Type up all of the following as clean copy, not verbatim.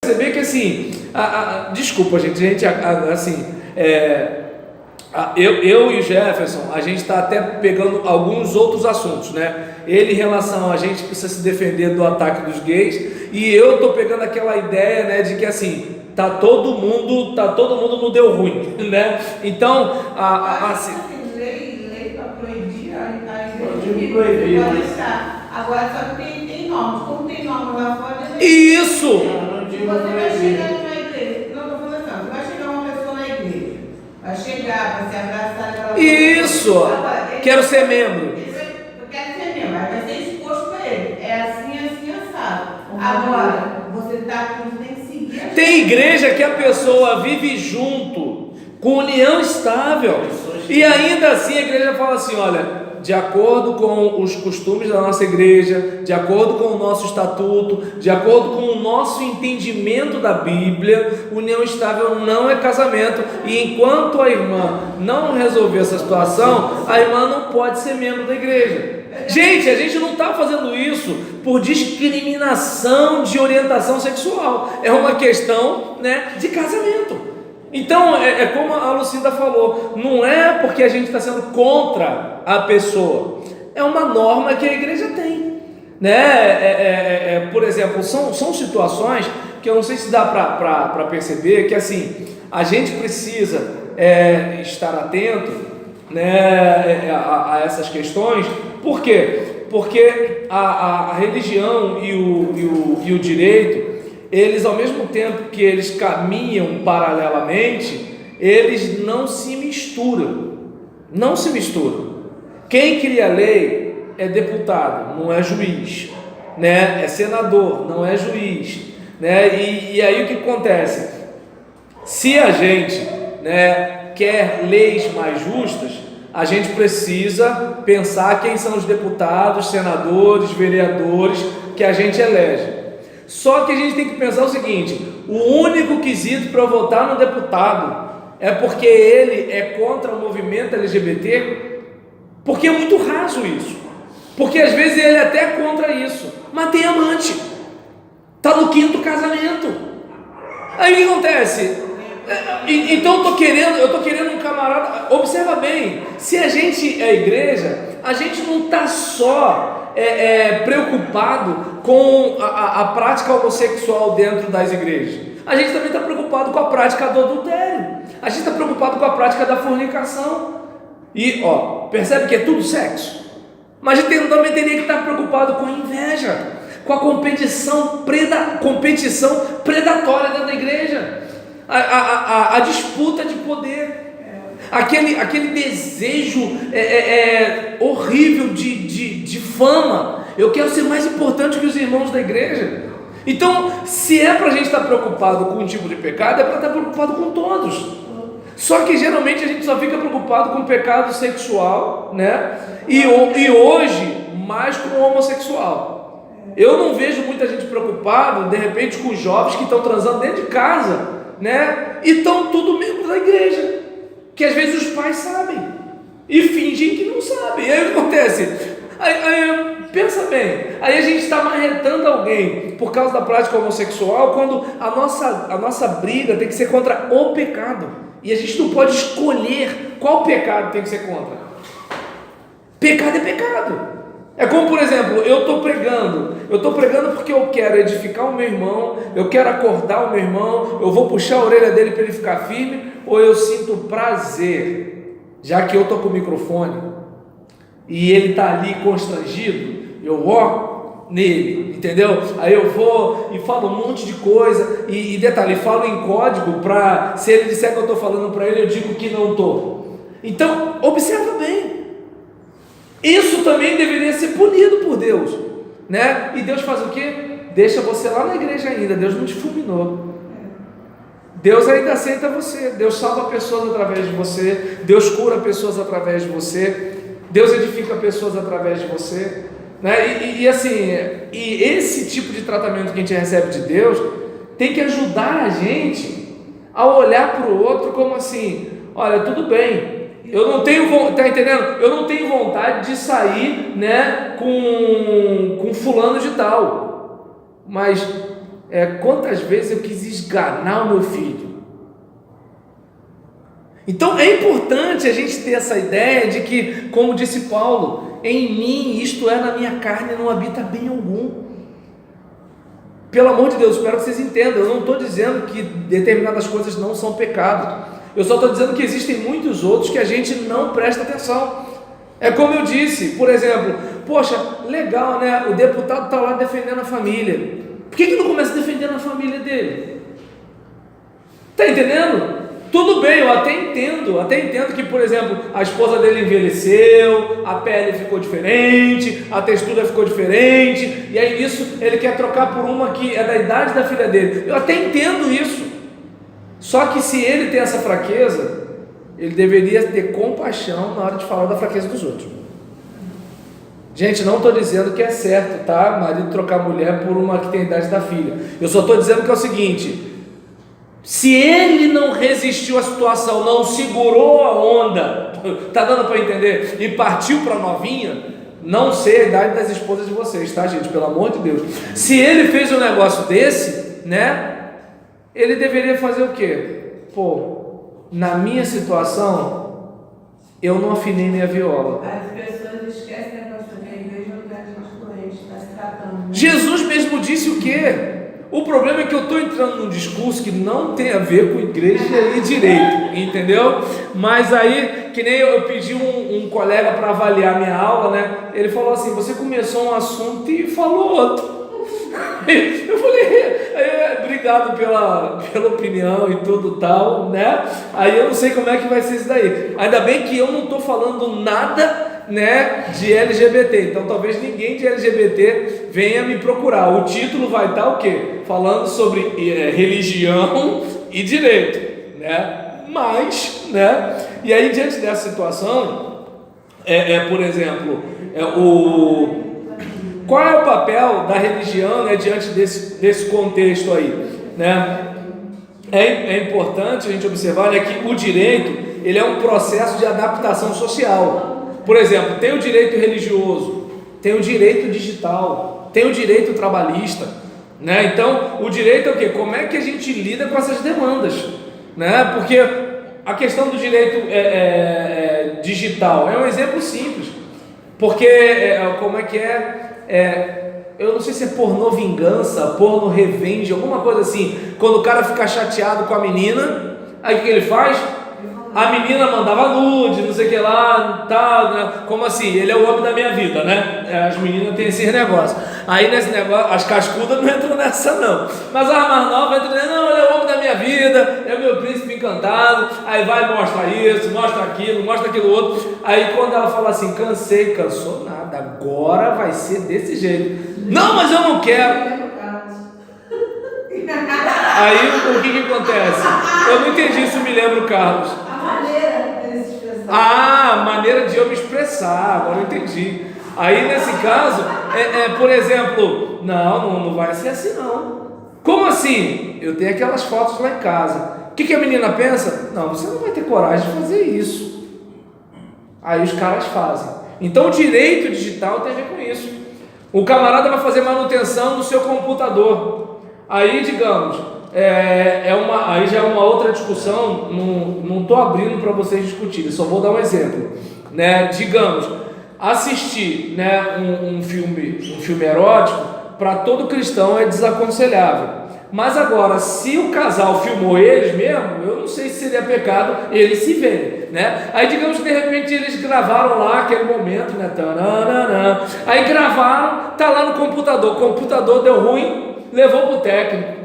perceber que assim, desculpa gente, assim, eu e o Jefferson, a gente está até pegando alguns outros assuntos, né? Ele em relação a gente precisa se defender do ataque dos gays, e eu estou pegando aquela ideia, né, de que assim, tá todo mundo no deu ruim, né? Então, assim, lei para proibir a igreja pode estar. Agora só que tem normas, como tem normas lá fora. Isso! Você vai chegar numa igreja, não estou falando assim, você vai chegar uma pessoa na igreja, vai chegar, vai se abraçar, aquela isso! Agora, Quero ser membro. Eu quero ser membro, vai ser exposto para ele. É assim, assado. Agora, você está aqui, você tem que seguir. Tem igreja que a pessoa vive junto, com união estável, e ainda assim a igreja fala assim: olha, de acordo com os costumes da nossa igreja, de acordo com o nosso estatuto, de acordo com o nosso entendimento da Bíblia, união estável não é casamento, e enquanto a irmã não resolver essa situação, a irmã não pode ser membro da igreja. Gente, a gente não está fazendo isso por discriminação de orientação sexual, é uma questão, né, de casamento. Então, é como a Lucinda falou, não é porque a gente está sendo contra a pessoa, é uma norma que a igreja tem, né? Por exemplo, são situações que eu não sei se dá para perceber, que assim, a gente precisa estar atento, né, a essas questões. Por quê? Porque a religião e o direito, eles, ao mesmo tempo que eles caminham paralelamente, eles não se misturam. Não se misturam. Quem cria a lei é deputado, não é juiz, né? É senador, não é juiz, né? E aí o que acontece? Se a gente, né, quer leis mais justas, a gente precisa pensar quem são os deputados, senadores, vereadores que a gente elege. Só que a gente tem que pensar o seguinte: o único quesito para votar no deputado é porque ele é contra o movimento LGBT, porque é muito raso isso, porque às vezes ele é até contra isso, mas tem amante, está no 5º casamento. Aí o que acontece? Então eu tô querendo um camarada. Observa bem, se a gente é igreja, a gente não está só preocupado com a prática homossexual dentro das igrejas, a gente também está preocupado com a prática do adultério, a gente está preocupado com a prática da fornicação. E percebe que é tudo sexo, mas a gente também teria que estar preocupado com a inveja, com a competição predatória dentro da igreja, a disputa de poder, aquele desejo horrível de fama. Eu quero ser mais importante que os irmãos da igreja. Então, se é para a gente estar preocupado com um tipo de pecado, é para estar preocupado com todos. Só que geralmente a gente só fica preocupado com o pecado sexual, né? E hoje mais com o homossexual. Eu não vejo muita gente preocupada, de repente, com os jovens que estão transando dentro de casa, né? E estão tudo membro da igreja, que às vezes os pais sabem e fingem que não sabem. E aí o que acontece? Pensa bem, aí a gente está marretando alguém por causa da prática homossexual, quando a nossa briga tem que ser contra o pecado, e a gente não pode escolher qual pecado tem que ser contra. Pecado é pecado. É como, por exemplo, eu estou pregando porque eu quero edificar o meu irmão, eu quero acordar o meu irmão, eu vou puxar a orelha dele para ele ficar firme, ou eu sinto prazer, já que eu estou com o microfone e ele está ali constrangido, eu oro nele, entendeu? Aí eu vou e falo um monte de coisa, e detalhe, falo em código para, se ele disser que eu estou falando para ele, eu digo que não estou. Então, observa bem, isso também deveria ser punido por Deus, né? E Deus faz o quê? Deixa você lá na igreja ainda. Deus não te fulminou, Deus ainda aceita você, Deus salva pessoas através de você, Deus cura pessoas através de você, Deus edifica pessoas através de você, né? E assim, e esse tipo de tratamento que a gente recebe de Deus tem que ajudar a gente a olhar para o outro como assim: olha, tudo bem, eu não tenho, tá entendendo? Eu não tenho vontade de sair, né, com fulano de tal, mas quantas vezes eu quis esganar o meu filho. Então é importante a gente ter essa ideia de que, como disse Paulo, em mim, isto é, na minha carne, não habita bem algum. Pelo amor de Deus, espero que vocês entendam. Eu não estou dizendo que determinadas coisas não são pecado. Eu só estou dizendo que existem muitos outros que a gente não presta atenção. É como eu disse, por exemplo, poxa, legal, né? O deputado está lá defendendo a família. Por que não começa defendendo a família dele? Está entendendo? Tudo bem, eu até entendo que, por exemplo, a esposa dele envelheceu, a pele ficou diferente, a textura ficou diferente, e aí nisso ele quer trocar por uma que é da idade da filha dele. Eu até entendo isso. Só que se ele tem essa fraqueza, ele deveria ter compaixão na hora de falar da fraqueza dos outros. Gente, não estou dizendo que é certo, tá? Marido trocar mulher por uma que tem a idade da filha. Eu só estou dizendo que é o seguinte: se ele não resistiu à situação, não segurou a onda, tá dando para entender? E partiu para novinha, não sei a idade das esposas de vocês, tá, gente? Pelo amor de Deus. Se ele fez um negócio desse, né? Ele deveria fazer o quê? Na minha situação, eu não afinei minha viola. As pessoas esquecem que a igreja é um lugar de gente doente, está se tratando. Né? Jesus mesmo disse o quê? O problema é que eu estou entrando num discurso que não tem a ver com igreja e direito, entendeu? Mas aí, que nem eu pedi um colega para avaliar minha aula, né? Ele falou assim: você começou um assunto e falou outro. Eu falei, obrigado pela opinião e tudo tal, né? Aí eu não sei como é que vai ser isso daí. Ainda bem que eu não estou falando nada, né, de LGBT, então talvez ninguém de LGBT venha me procurar. O título vai estar o quê? Falando sobre religião e direito, né? Mas, né? E aí, diante dessa situação, por exemplo, qual é o papel da religião, né, diante desse contexto aí, né? É importante a gente observar, né, que o direito, ele é um processo de adaptação social. Por exemplo, tem o direito religioso, tem o direito digital, tem o direito trabalhista, né? Então, o direito é o quê? Como é que a gente lida com essas demandas, né? Porque a questão do direito digital é um exemplo simples, porque como é que eu não sei se é pornô vingança, pornô revenge, alguma coisa assim. Quando o cara fica chateado com a menina, aí o que ele faz? A menina mandava nude, não sei o que lá, tal, né? Como assim? Ele é o homem da minha vida, né? As meninas têm esses negócios. Aí nesse negócio, as cascudas não entram nessa não. Mas as mais novas entram dizendo: não, ele é o homem da minha vida, é o meu príncipe encantado. Aí vai, mostra isso, mostra aquilo outro. Aí quando ela fala assim: cansou nada, agora vai ser desse jeito. Não, mas eu não quero. Aí o que acontece? Eu não entendi isso, me lembra o Carlos. Maneira de eu me expressar, agora eu entendi. Aí nesse caso, por exemplo, não vai ser assim não. Como assim? Eu tenho aquelas fotos lá em casa. O que a menina pensa? Não, você não vai ter coragem de fazer isso. Aí os caras fazem. Então o direito digital tem a ver com isso. O camarada vai fazer manutenção no seu computador. Aí, digamos, aí já é uma outra discussão, não estou abrindo para vocês discutirem, só vou dar um exemplo, né? Digamos, assistir, né, um filme erótico, para todo cristão é desaconselhável. Mas agora, se o casal filmou eles mesmo, eu não sei se seria pecado eles se verem, né? Aí digamos que de repente eles gravaram lá aquele momento, né? Taranana. Aí gravaram, tá lá no computador, o computador deu ruim, levou pro técnico.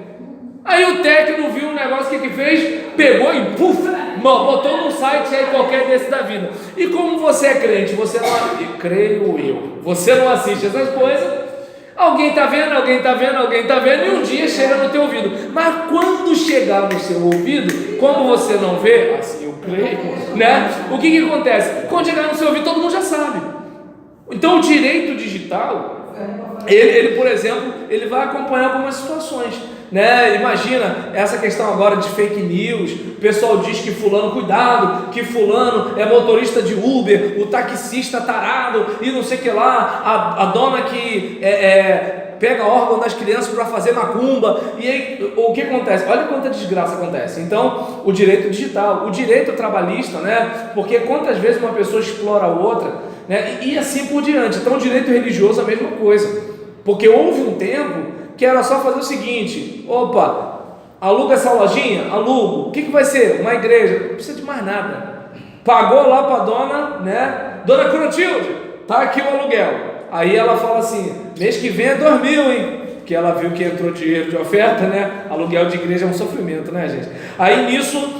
Aí o técnico viu um negócio que fez, pegou e botou num site aí qualquer desse da vida. E como você é crente, você não assiste essas coisas. Alguém está vendo, e um dia chega no teu ouvido. Mas quando chegar no seu ouvido, como você não vê, assim eu creio, né? O que acontece? Quando chegar no seu ouvido, todo mundo já sabe. Então o direito digital, ele por exemplo, ele vai acompanhar algumas situações, né? Imagina essa questão agora de fake news. O pessoal diz que fulano, cuidado, que fulano é motorista de Uber, o taxista tarado e não sei o que lá, a dona que pega órgão das crianças para fazer macumba, e aí o que acontece? Olha quanta desgraça acontece. Então, o direito digital, o direito trabalhista, né? Porque quantas vezes uma pessoa explora a outra, né? E assim por diante. Então, o direito religioso é a mesma coisa, porque houve um tempo que era só fazer o seguinte: opa, aluga essa lojinha? Alugo. O que vai ser? Uma igreja. Não precisa de mais nada. Pagou lá para a dona, né? Dona Clotilde, tá aqui o aluguel. Aí ela fala assim: mês que vem é 2.000, hein? Que ela viu que entrou dinheiro de oferta, né? Aluguel de igreja é um sofrimento, né, gente? Aí nisso,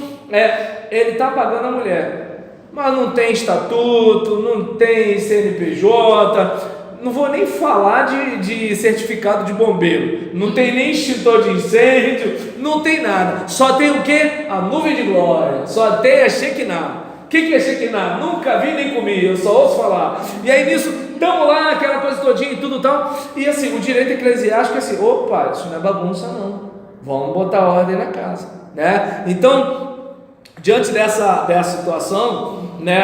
ele tá pagando a mulher, mas não tem estatuto, não tem CNPJ, não vou nem falar de certificado de bombeiro, não tem nem extintor de incêndio, não tem nada, só tem o que? A nuvem de glória, só tem a Shekinah. O que é Shekinah? Nunca vi nem comi, eu só ouço falar. E aí nisso, estamos lá, aquela coisa todinha e tudo tal, e assim, o direito eclesiástico é assim: opa, isso não é bagunça não, vamos botar ordem na casa, né? Então, diante dessa situação, né,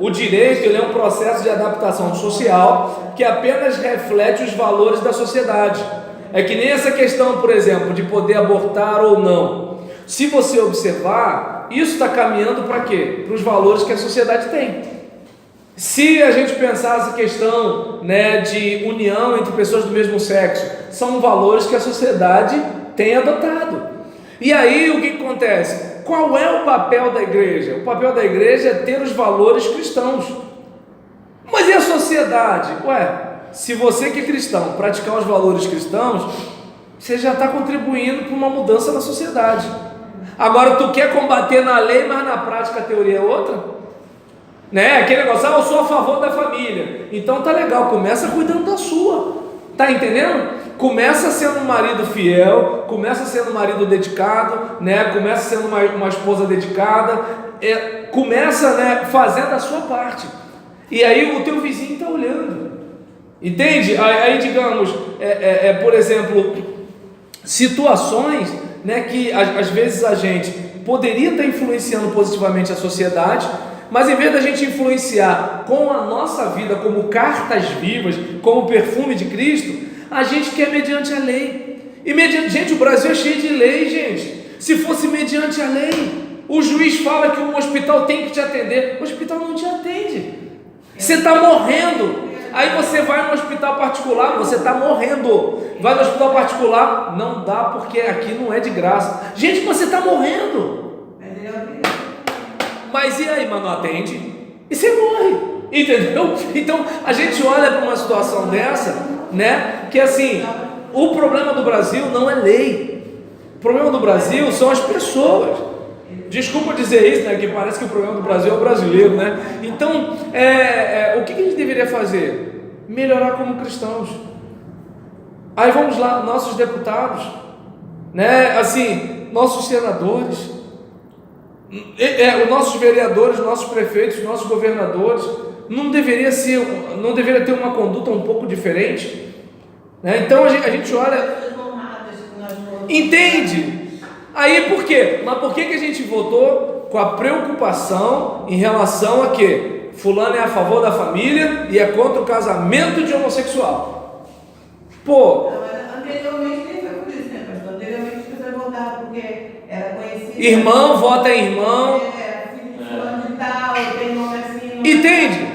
o direito, ele é um processo de adaptação social que apenas reflete os valores da sociedade. É que nem essa questão, por exemplo, de poder abortar ou não. Se você observar, isso está caminhando para quê? Para os valores que a sociedade tem. Se a gente pensar essa questão, né, de união entre pessoas do mesmo sexo, são valores que a sociedade tem adotado. E aí o que acontece? Qual é o papel da igreja? O papel da igreja é ter os valores cristãos. Mas e a sociedade? Se você que é cristão praticar os valores cristãos, você já está contribuindo para uma mudança na sociedade. Agora, tu quer combater na lei, mas na prática a teoria é outra? Né? Aquele negócio: eu sou a favor da família. Então tá legal, começa cuidando da sua. Tá entendendo? Começa sendo um marido fiel, começa sendo um marido dedicado, né? Começa sendo uma esposa dedicada, começa, né, fazendo a sua parte. E aí o teu vizinho está olhando, entende? Aí digamos, por exemplo, situações, né, que às vezes a gente poderia estar influenciando positivamente a sociedade, mas em vez da gente influenciar com a nossa vida como cartas vivas, como perfume de Cristo, a gente quer mediante a lei. E gente, o Brasil é cheio de lei, gente. Se fosse mediante a lei, o juiz fala que um hospital tem que te atender, o hospital não te atende. Você está morrendo. Aí você vai no hospital particular, você está morrendo. Vai no hospital particular, não dá porque aqui não é de graça. Gente, você está morrendo. Mas e aí, mas não atende? E você morre, entendeu? Então a gente olha para uma situação dessa, né? Que assim, o problema do Brasil não é lei. O problema do Brasil são as pessoas. Desculpa dizer isso, né? Que parece que o problema do Brasil é o brasileiro, né? Então, o que a gente deveria fazer? Melhorar como cristãos. Aí vamos lá, nossos deputados, né? Assim, nossos senadores, os nossos vereadores, nossos prefeitos, nossos governadores, não deveria ter uma conduta um pouco diferente, né? Então a gente olha, entende? Aí por quê? Mas por que a gente votou com a preocupação em relação a quê? Fulano é a favor da família e é contra o casamento de homossexual. Pô, anteriormente nem foi por isso, né, pastor? Anteriormente você votava porque era conhecido. Irmão vota em irmão. Filho de fulano de tal, tem nome assim. Entende?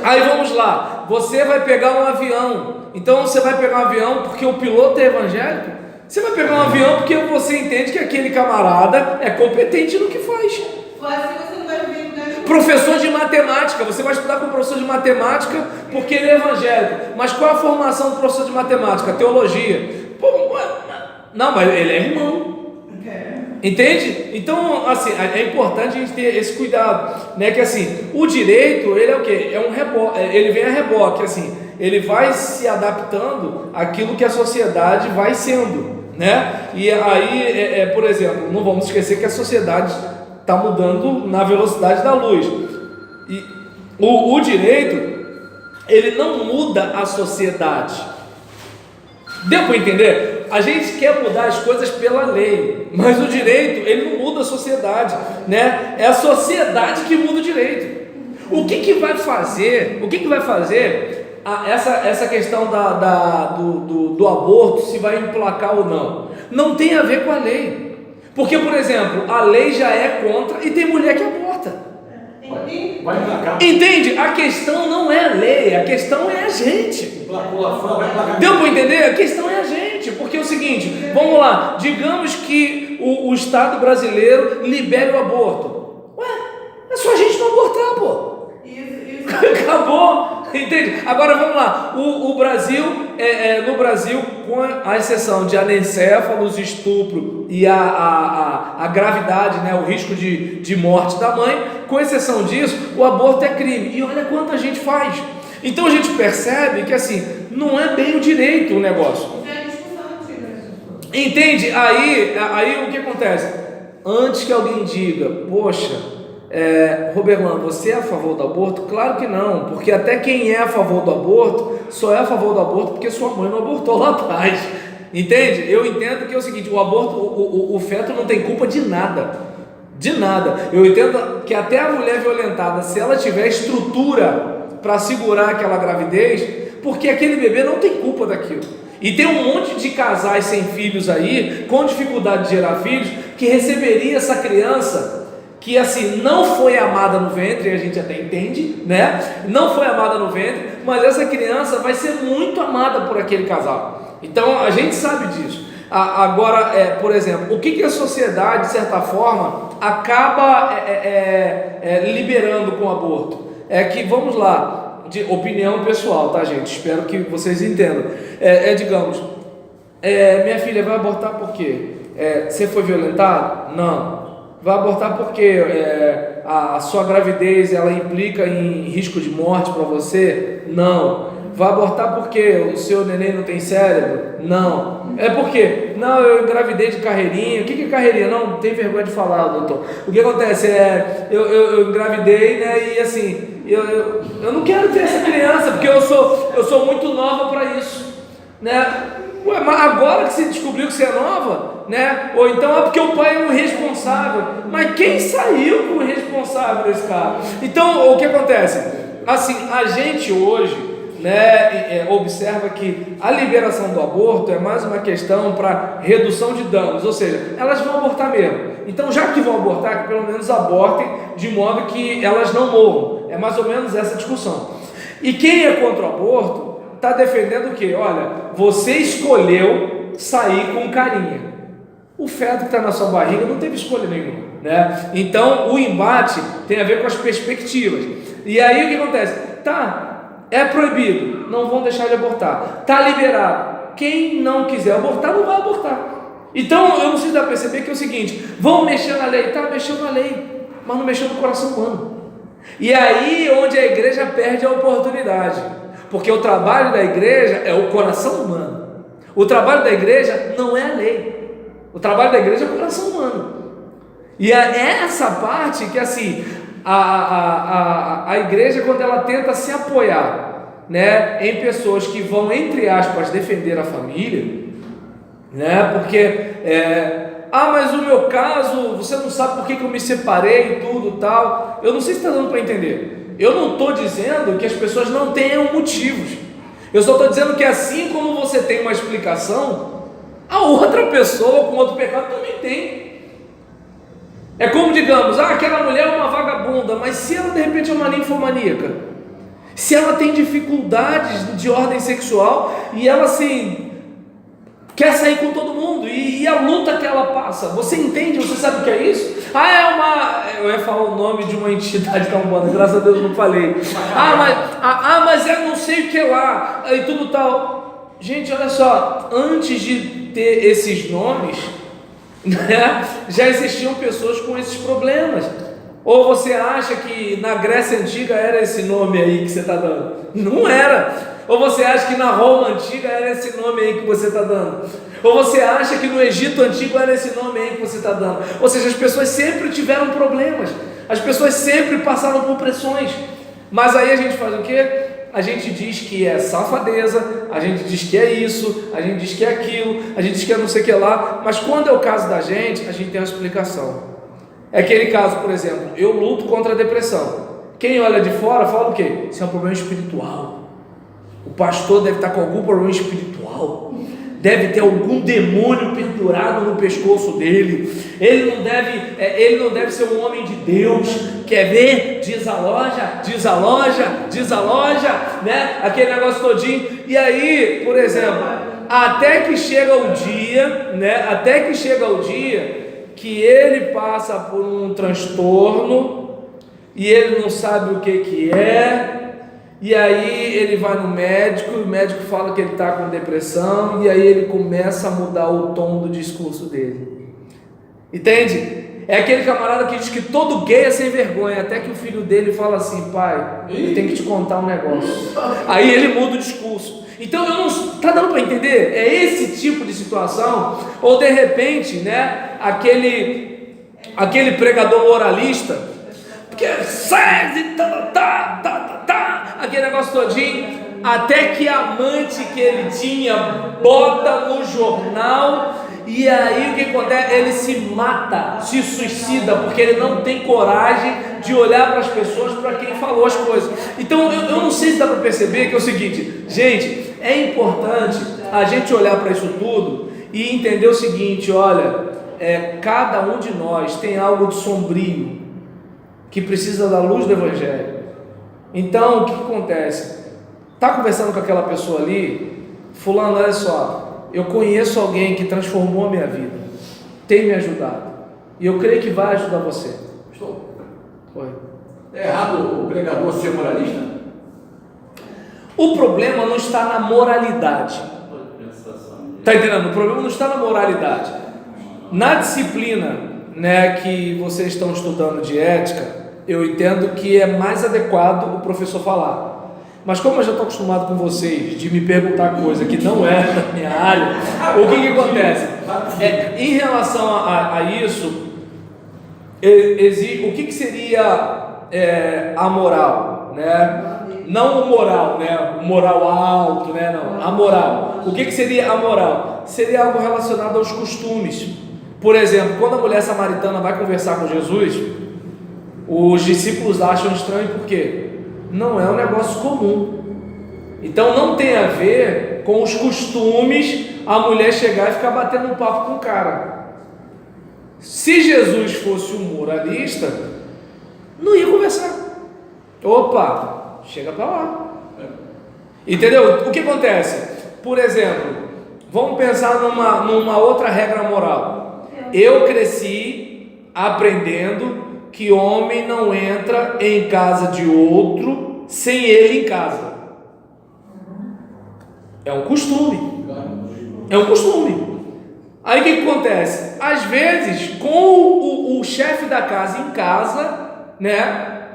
Aí vamos lá, você vai pegar um avião. Então você vai pegar um avião porque o piloto é evangélico? Você vai pegar um avião porque você entende que aquele camarada é competente no que faz. Professor de matemática, você vai estudar com o professor de matemática porque ele é evangélico. Mas qual é a formação do professor de matemática? Teologia. Pô, não, mas ele é irmão. Entende? Então, assim, é importante a gente ter esse cuidado, né? Que assim, o direito, ele é o quê? Ele vem a reboque, assim, ele vai se adaptando àquilo que a sociedade vai sendo, né? E aí, por exemplo, não vamos esquecer que a sociedade está mudando na velocidade da luz. E o direito, ele não muda a sociedade. Deu para entender? A gente quer mudar as coisas pela lei, mas o direito, ele não muda a sociedade, né? É a sociedade que muda o direito. O que vai fazer essa questão do aborto, se vai emplacar ou não, não tem a ver com a lei. Porque, por exemplo, a lei já é contra e tem mulher que aborta. Vai emplacar. Entende? A questão não é a lei, a questão é a gente. Emplacou lá fora, vai emplacar. Deu para entender? A questão é a gente. Porque é o seguinte, vamos lá, digamos que o Estado brasileiro libere o aborto. Ué, é só a gente não abortar, pô. Acabou, entende? Agora vamos lá, o Brasil, no Brasil, com a exceção de anencéfalos, estupro e a gravidade, né, o risco de morte da mãe, com exceção disso, o aborto é crime, e olha quanta gente faz. Então a gente percebe que assim, não é bem o direito o negócio. Entende? Aí o que acontece? Antes que alguém diga, poxa, Roberlan, você é a favor do aborto? Claro que não, porque até quem é a favor do aborto, só é a favor do aborto porque sua mãe não abortou lá atrás, entende? Eu entendo que é o seguinte, o aborto, o feto não tem culpa de nada, eu entendo que até a mulher violentada, se ela tiver estrutura para segurar aquela gravidez, porque aquele bebê não tem culpa daquilo, e tem um monte de casais sem filhos aí, com dificuldade de gerar filhos, que receberia essa criança, que assim, não foi amada no ventre, a gente até entende, né? Não foi amada no ventre, mas essa criança vai ser muito amada por aquele casal. Então, a gente sabe disso. Agora, por exemplo, o que a sociedade, de certa forma, acaba liberando com o aborto? É que, vamos lá, de opinião pessoal, tá, gente? Espero que vocês entendam. Digamos, minha filha vai abortar por quê? Você foi violentado? Não. Vai abortar porque a sua gravidez ela implica em risco de morte para você? Não. Vai abortar porque o seu neném não tem cérebro? Não. É porque? Não, eu engravidei de carreirinha. O que é carreirinha? Não tem vergonha de falar, doutor. O que acontece eu engravidei, né? E assim, eu não quero ter essa criança porque eu sou muito nova para isso, né? Ué, mas agora que você descobriu que você é nova, né? Ou então é porque o pai é um irresponsável. Mas quem saiu como irresponsável desse cara? Então, o que acontece? Assim, a gente hoje, né, observa que a liberação do aborto é mais uma questão para redução de danos, ou seja, elas vão abortar mesmo. Então, já que vão abortar, que pelo menos abortem de modo que elas não morram. É mais ou menos essa discussão. E quem é contra o aborto está defendendo o quê? Olha, você escolheu sair com carinha. O feto que está na sua barriga não teve escolha nenhuma, né? Então, o embate tem a ver com as perspectivas. E aí, o que acontece? Tá, é proibido, não vão deixar de abortar. Tá liberado. Quem não quiser abortar, não vai abortar. Então, eu não sei se dá para perceber que é o seguinte, vão mexer na lei. Tá, mexeu na lei, mas não mexeu no coração humano. E aí, onde a igreja perde a oportunidade. Porque o trabalho da igreja é o coração humano. O trabalho da igreja não é a lei. O trabalho da igreja é o coração humano. E é essa parte que assim, a igreja, quando ela tenta se apoiar, né, em pessoas que vão, entre aspas, defender a família, né, porque mas o meu caso, você não sabe por que eu me separei e tudo tal. Eu não sei se está dando para entender. Eu não estou dizendo que as pessoas não tenham motivos. Eu só estou dizendo que assim como você tem uma explicação, a outra pessoa com outro pecado também tem. É como, digamos, aquela mulher é uma vagabunda, mas se ela de repente é uma ninfomaníaca, se ela tem dificuldades de ordem sexual e ela assim quer sair com todo mundo e a luta que ela passa, você entende? Você sabe o que é isso? Eu ia falar o nome de uma entidade da Umbanda, graças a Deus não falei. Mas eu não sei o que lá e tudo tal. Gente, olha só, antes de ter esses nomes, né, já existiam pessoas com esses problemas. Ou você acha que na Grécia Antiga era esse nome aí que você está dando? Não era. Ou você acha que na Roma Antiga era esse nome aí que você está dando? Ou você acha que no Egito Antigo era esse nome aí que você está dando? Ou seja, as pessoas sempre tiveram problemas, as pessoas sempre passaram por pressões, mas aí a gente faz o quê? A gente diz que é safadeza, a gente diz que é isso, a gente diz que é aquilo, a gente diz que é não sei o que lá, mas quando é o caso da gente tem uma explicação. É aquele caso, por exemplo, eu luto contra a depressão. Quem olha de fora fala o quê? Isso é um problema espiritual. pastor deve estar com algum problema espiritual, deve ter algum demônio pendurado no pescoço dele, ele não deve ser um homem de Deus. Quer ver? Desaloja, né? Aquele negócio todinho. E aí, por exemplo, até que chega o dia, né? Até que chega o dia que ele passa por um transtorno e ele não sabe o que é. E aí ele vai no médico, o médico fala que ele está com depressão, e aí ele começa a mudar o tom do discurso dele. Entende? É aquele camarada que diz que todo gay é sem vergonha, até que o filho dele fala assim: pai, eu tenho que te contar um negócio. Aí ele muda o discurso. Então, tá dando para entender? É esse tipo de situação. Ou de repente, né, aquele pregador moralista, porque aquele negócio todinho, até que a amante que ele tinha bota no jornal, e aí o que acontece? Ele se mata, se suicida, porque ele não tem coragem de olhar para as pessoas, para quem falou as coisas. Então eu não sei se dá para perceber que é o seguinte, gente, é importante a gente olhar para isso tudo e entender o seguinte: olha, cada um de nós tem algo de sombrio que precisa da luz do Evangelho. Então, o que acontece? Está conversando com aquela pessoa ali, fulano, olha só, eu conheço alguém que transformou a minha vida, tem me ajudado, e eu creio que vai ajudar você. Estou. Oi. É errado o pregador ser moralista? O problema não está na moralidade. Está entendendo? O problema não está na moralidade. Na disciplina, né, que vocês estão estudando de ética, eu entendo que é mais adequado o professor falar. Mas como eu já estou acostumado com vocês de me perguntar coisa que não é da minha área, o que acontece? Em relação a isso, o que seria a moral, né? Não o moral, né? O moral alto, né? Não, a moral. O que seria a moral? Seria algo relacionado aos costumes. Por exemplo, quando a mulher samaritana vai conversar com Jesus, os discípulos acham estranho, por quê? Não é um negócio comum. Então não tem a ver com os costumes a mulher chegar e ficar batendo um papo com o cara. Se Jesus fosse um moralista, não ia conversar. Opa, chega para lá. Entendeu? O que acontece? Por exemplo, vamos pensar numa outra regra moral. Eu cresci aprendendo que homem não entra em casa de outro sem ele em casa. É um costume. É um costume. Aí o que acontece? Às vezes, com o chefe da casa em casa, né,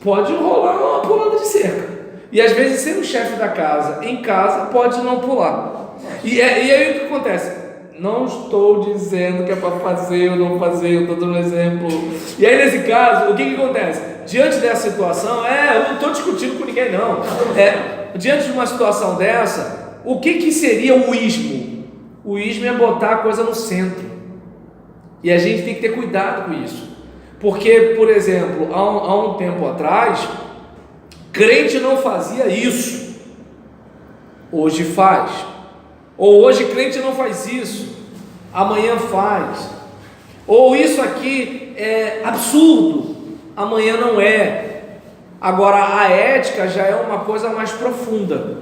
pode rolar uma pulada de cerca. E às vezes, sem o chefe da casa em casa, pode não pular. E aí o que acontece? Não estou dizendo que é para fazer ou não fazer, eu estou dando um exemplo. E aí nesse caso, o que acontece? Diante dessa situação, eu não estou discutindo com ninguém não. Diante de uma situação dessa, o que seria o ismo? O ismo é botar a coisa no centro. E a gente tem que ter cuidado com isso. Porque, por exemplo, há um tempo atrás, crente não fazia isso. Hoje faz. Ou hoje crente não faz isso, amanhã faz. Ou isso aqui é absurdo, amanhã não é. Agora a ética já é uma coisa mais profunda,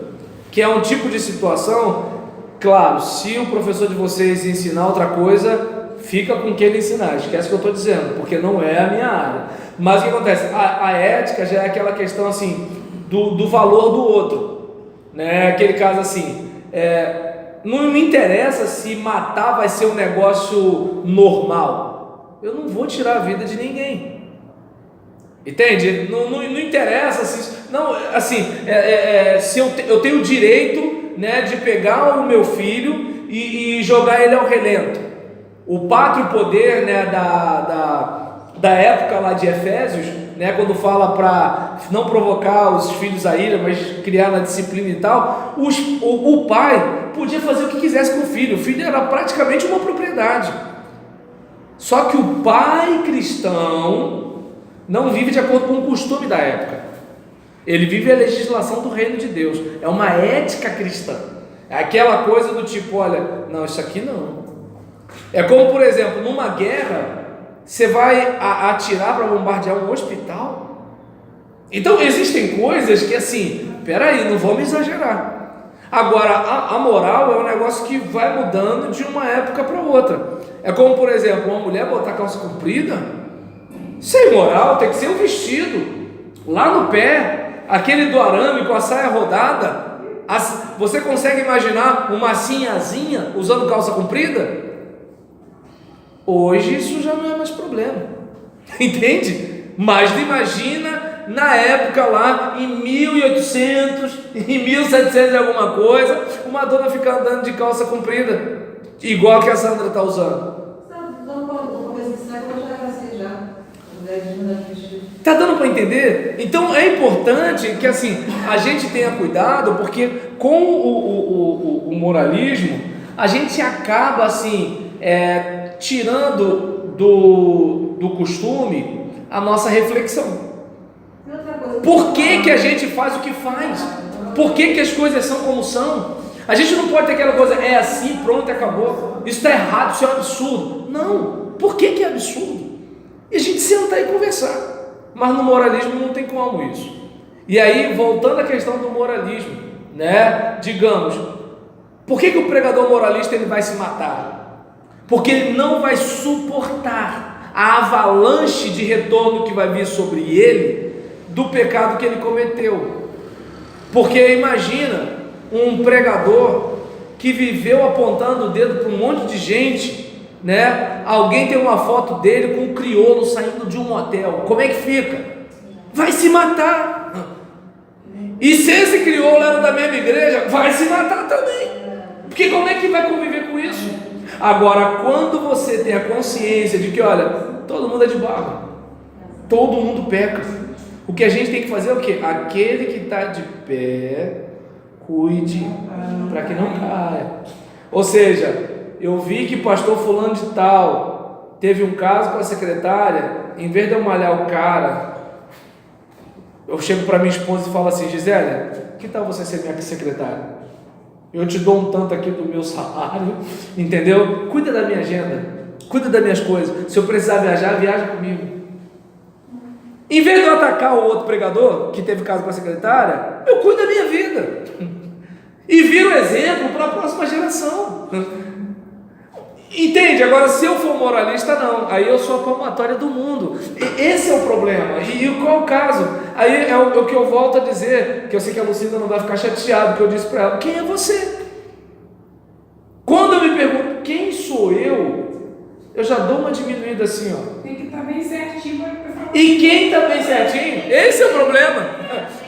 que é um tipo de situação. Claro, se o professor de vocês ensinar outra coisa, fica com quem ele ensinar, esquece o que eu estou dizendo, porque não é a minha área. Mas o que acontece? A ética já é aquela questão assim, do valor do outro, né? Aquele caso assim, não me interessa se matar vai ser um negócio normal. Eu não vou tirar a vida de ninguém. Entende? Não interessa se, não, assim, se eu tenho o direito, né, de pegar o meu filho e jogar ele ao relento. O pátrio poder, né, da época lá de Efésios, né, quando fala para não provocar os filhos a ira, mas criar na disciplina e tal, o pai podia fazer o que quisesse com o filho era praticamente uma propriedade. Só que o pai cristão não vive de acordo com o costume da época. Ele vive a legislação do reino de Deus. É uma ética cristã. É aquela coisa do tipo, olha, não, isso aqui não. É como, por exemplo, numa guerra, você vai atirar para bombardear um hospital? Então existem coisas que assim, peraí, não vamos exagerar. Agora, a moral é um negócio que vai mudando de uma época para outra. É como, por exemplo, uma mulher botar calça comprida. Isso é imoral, tem que ser um vestido. Lá no pé, aquele do arame com a saia rodada. Você consegue imaginar uma sinhazinha usando calça comprida? Hoje isso já não é mais problema. Entende? Mas imagina na época lá, em 1800, em 1700 e alguma coisa, uma dona fica andando de calça comprida, igual a que a Sandra está usando. Está dando para entender? Então é importante que assim, a gente tenha cuidado, porque com o moralismo, a gente acaba assim, tirando do costume a nossa reflexão. Por que a gente faz o que faz? Por que as coisas são como são? A gente não pode ter aquela coisa, é assim, pronto, acabou. Isso está errado, isso é um absurdo. Não, por que é absurdo? E a gente senta e conversar. Mas no moralismo não tem como isso. E aí, voltando à questão do moralismo, né? Digamos, por que o pregador moralista ele vai se matar? Porque ele não vai suportar a avalanche de retorno que vai vir sobre ele do pecado que ele cometeu. Porque imagina um pregador que viveu apontando o dedo para um monte de gente, né? Alguém tem uma foto dele com um crioulo saindo de um motel. Como é que fica? Vai se matar. E se esse crioulo era da mesma igreja, vai se matar também. Porque como é que vai conviver com isso? Agora, quando você tem a consciência de que, olha, todo mundo é de barro, todo mundo peca, o que a gente tem que fazer é o quê? Aquele que está de pé, cuide, para que não caia. Ou seja, eu vi que pastor fulano de tal teve um caso com a secretária, em vez de eu malhar o cara, eu chego para minha esposa e falo assim, Gisélia, que tal você ser minha secretária? Eu te dou um tanto aqui do meu salário, entendeu? Cuida da minha agenda, cuida das minhas coisas. Se eu precisar viajar, viaja comigo. Em vez de eu atacar o outro pregador, que teve caso com a secretária, eu cuido da minha vida. E viro exemplo para a próxima geração. Entende? Agora, se eu for moralista, não. Aí eu sou a palmatória do mundo. Esse é o problema. E qual é o caso? Aí é o que eu volto a dizer, que eu sei que a Lucinda não vai ficar chateada, que eu disse para ela, quem é você? Quando eu me pergunto, quem sou eu já dou uma diminuída assim, ó. Tem que estar bem certinho. E quem está bem certinho? Esse é o problema.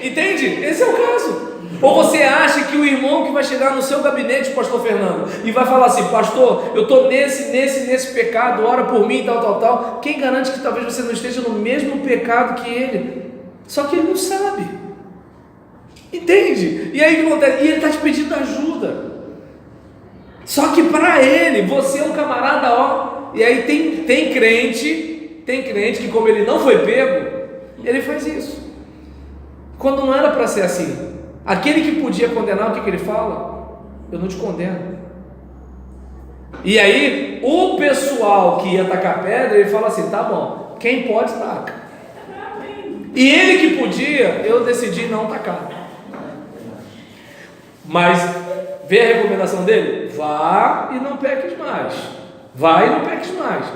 Entende? Esse é o caso. Ou você acha que o irmão que vai chegar no seu gabinete, pastor Fernando, e vai falar assim, pastor, eu estou nesse pecado, ora por mim, tal. Quem garante que talvez você não esteja no mesmo pecado que ele? Só que ele não sabe. Entende? E aí o que acontece? E ele está te pedindo ajuda. Só que para ele, você é um camarada, ó. E aí tem crente que como ele não foi pego, ele faz isso. Quando não era para ser assim. Aquele que podia condenar, o que ele fala? Eu não te condeno. E aí, o pessoal que ia tacar pedra, ele fala assim, tá bom, quem pode taca. E ele que podia, eu decidi não tacar. Mas, vê a recomendação dele? Vá e não peques mais. Vai e não peques mais.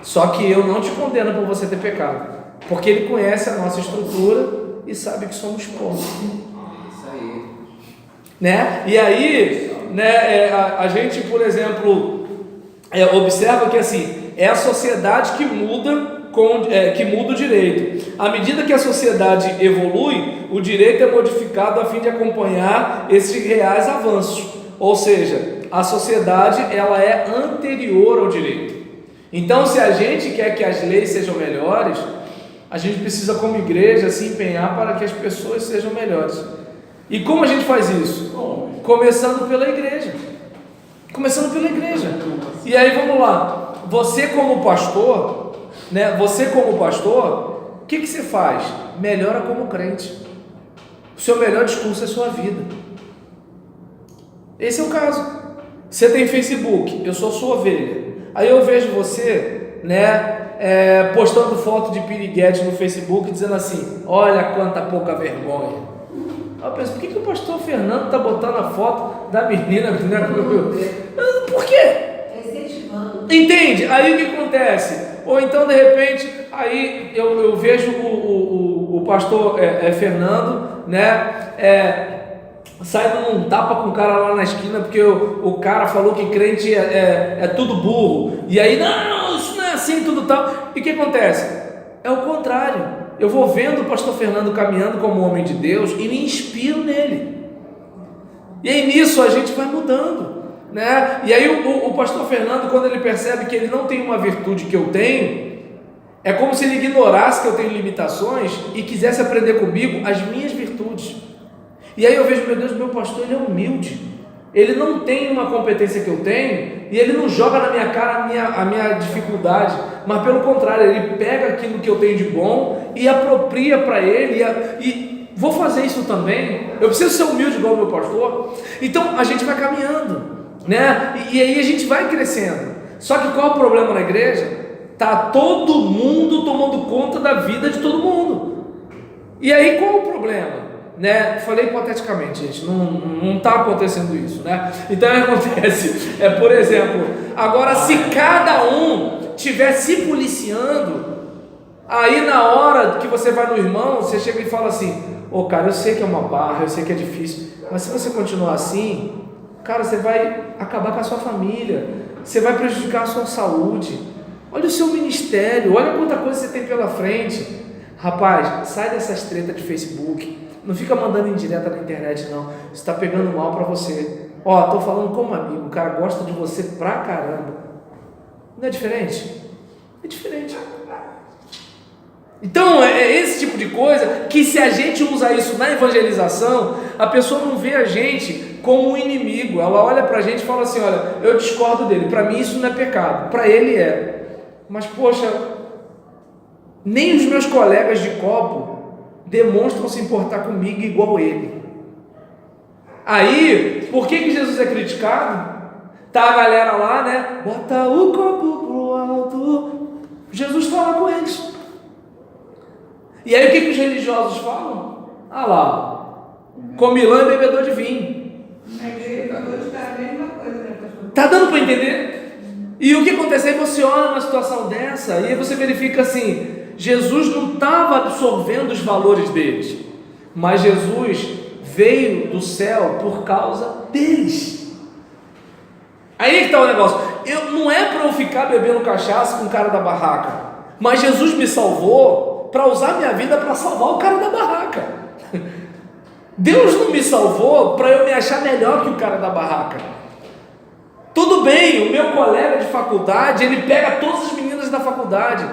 Só que eu não te condeno por você ter pecado. Porque ele conhece a nossa estrutura e sabe que somos povos. Né? E aí, né, a gente, por exemplo, observa que assim, é a sociedade que muda o direito. À medida que a sociedade evolui, o direito é modificado a fim de acompanhar esses reais avanços. Ou seja, a sociedade ela é anterior ao direito. Então, se a gente quer que as leis sejam melhores, a gente precisa, como igreja, se empenhar para que as pessoas sejam melhores. E como a gente faz isso? Começando pela igreja. E aí vamos lá. Você como pastor, né? O que você faz? Melhora como crente. seu melhor discurso é a sua vida. Esse é o caso. Você tem Facebook, eu sou sua ovelha. Aí eu vejo você, né, postando foto de piriguete no Facebook, dizendo assim: olha quanta pouca vergonha. Aí eu penso, por que o pastor Fernando está botando a foto da menina? Por quê? Entende? Aí o que acontece? Ou então, de repente, aí eu vejo o pastor Fernando, né, saindo num tapa com o cara lá na esquina, porque o cara falou que crente é tudo burro. E aí, não, isso não é assim, tudo tal. E o que acontece? É o contrário. Eu vou vendo o pastor Fernando caminhando como homem de Deus e me inspiro nele. E aí nisso a gente vai mudando, né? E aí o pastor Fernando, quando ele percebe que ele não tem uma virtude que eu tenho, é como se ele ignorasse que eu tenho limitações e quisesse aprender comigo as minhas virtudes. E aí eu vejo, meu Deus, meu pastor, ele é humilde, ele não tem uma competência que eu tenho, e ele não joga na minha cara a minha dificuldade, mas pelo contrário, ele pega aquilo que eu tenho de bom e apropria para ele, e vou fazer isso também. Eu preciso ser humilde igual o meu pastor. Então a gente vai caminhando, né? E aí a gente vai crescendo. Só que qual é o problema na igreja? Tá todo mundo tomando conta da vida de todo mundo. E aí qual é o problema? Né? Falei hipoteticamente, gente, não está acontecendo isso, né? Então acontece, por exemplo, agora se cada um estiver se policiando, aí na hora que você vai no irmão, você chega e fala assim: ô cara, eu sei que é uma barra, eu sei que é difícil, mas se você continuar assim, cara, você vai acabar com a sua família, você vai prejudicar a sua saúde, olha o seu ministério, olha quanta coisa você tem pela frente. Rapaz, sai dessas tretas de Facebook. Não fica mandando indireta na internet, não. Isso está pegando mal para você. Ó, tô falando como amigo. O cara gosta de você pra caramba. Não é diferente? É diferente. Então, é esse tipo de coisa que, se a gente usa isso na evangelização, a pessoa não vê a gente como um inimigo. Ela olha pra gente e fala assim: olha, eu discordo dele. Para mim isso não é pecado. Para ele é. Mas, poxa, nem os meus colegas de copo demonstram se importar comigo igual ele. Aí, por que Jesus é criticado? Tá a galera lá, né? Bota o copo pro alto. Jesus fala com eles. E aí o que os religiosos falam? Ah lá, comilão e bebedor de vinho. Tá dando para entender? E o que acontece? Aí você olha uma situação dessa e aí você verifica assim: Jesus não estava absorvendo os valores deles, mas Jesus veio do céu por causa deles. Aí que está o negócio. Não é para eu ficar bebendo cachaça com o cara da barraca, mas Jesus me salvou para usar minha vida para salvar o cara da barraca. Deus não me salvou para eu me achar melhor que o cara da barraca. Tudo bem, o meu colega de faculdade, ele pega todas as meninas da faculdade,